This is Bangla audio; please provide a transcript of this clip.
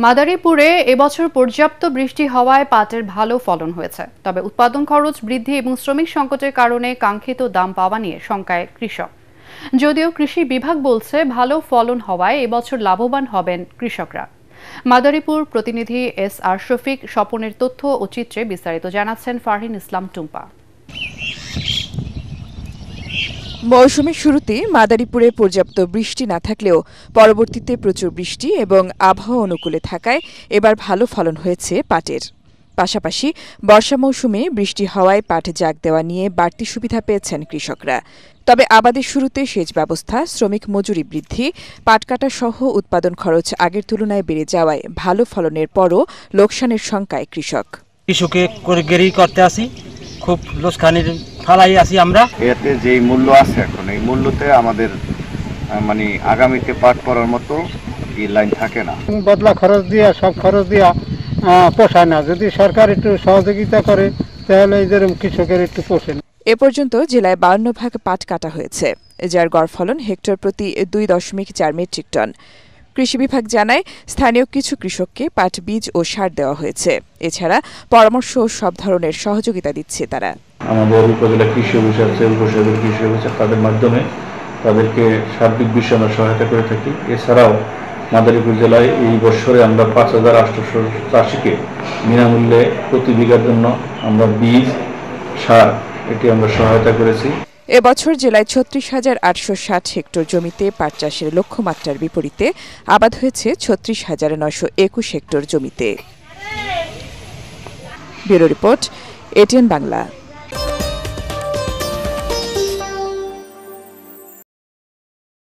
মাদারীপুরে এবছর পর্যাপ্ত বৃষ্টি হওয়ায় পাটের ভালো ফলন হয়েছে, তবে উৎপাদন খরচ বৃদ্ধি এবং শ্রমিক সংকটের কারণে কাঙ্ক্ষিত দাম পাওয়া নিয়ে শঙ্কায় কৃষক। যদিও কৃষি বিভাগ বলছে ভালো ফলন হওয়ায় এবছর লাভবান হবেন কৃষকরা। মাদারীপুর প্রতিনিধি এস আর শফিক স্বপনের তথ্য ও চিত্রে বিস্তারিত জানাচ্ছেন ফারহিন ইসলাম টুম্পা। মৌসুমের শুরুতে মাদারীপুরে পর্যাপ্ত বৃষ্টি না থাকলেও পরবর্তীতে প্রচুর বৃষ্টি এবং আবহাওয়া অনুকূলে থাকায় এবার ভালো ফলন হয়েছে পাটের। পাশাপাশি বর্ষা মৌসুমে বৃষ্টি হওয়ায় পাট জাগ দেওয়া নিয়ে বাড়তি সুবিধা পেয়েছেন কৃষকরা। তবে আবাদের শুরুতে সেচ ব্যবস্থা, শ্রমিক মজুরি বৃদ্ধি, পাট কাটা সহ উৎপাদন খরচ আগের তুলনায় বেড়ে যাওয়ায় ভালো ফলনের পরও লোকসানের শঙ্কায় কৃষক। কৃষকে করে করতে আসি, খুব লোকসানের ফালাই আছি আমরা। এতে যে মূল্য আছে এখন, এই মূল্যতে আমাদের মানে আগামীতে পাট করার মতো এই লাইন থাকে না। বদলা খরচ দিয়া সব খরচ দিয়া পোষায় না। যদি সরকার একটু সহযোগিতা করে তাহলে এদের কৃষকের একটু পোষে। এ পর্যন্ত জেলায় 52 ভাগ পাট কাটা হয়েছে, যার গড় ফলন হেক্টর প্রতি 2.4 মেট্রিক টন। কৃষি বিভাগ জানায় স্থানীয় কিছু কৃষককে পাট বীজ ও সার দেওয়া হয়েছে। এছাড়া পরামর্শ ও সব ধরনের সহযোগিতা দিচ্ছে তারা। আমাদের উপজেলা কৃষি অফিস আছে, উপজেলা কৃষি অফিস, তাদের মাধ্যমে তাদেরকে সার্বিক বিষয়ে আমরা সহায়তা করে থাকি। এছাড়াও মাদারীপুর জেলায় এই বছরে আমরা 5,800 চাষিকে বিনামূল্যে প্রতি বিঘার জন্য আমরা বীজ, সার এটি আমরা সহায়তা করেছি। এবছর জেলায় 36,860 হেক্টর জমিতে পাট চাষের লক্ষ্যমাত্রার বিপরীতে আবাদ হয়েছে 36,921 হেক্টর জমিতে। Bureau report, ATN Bangla.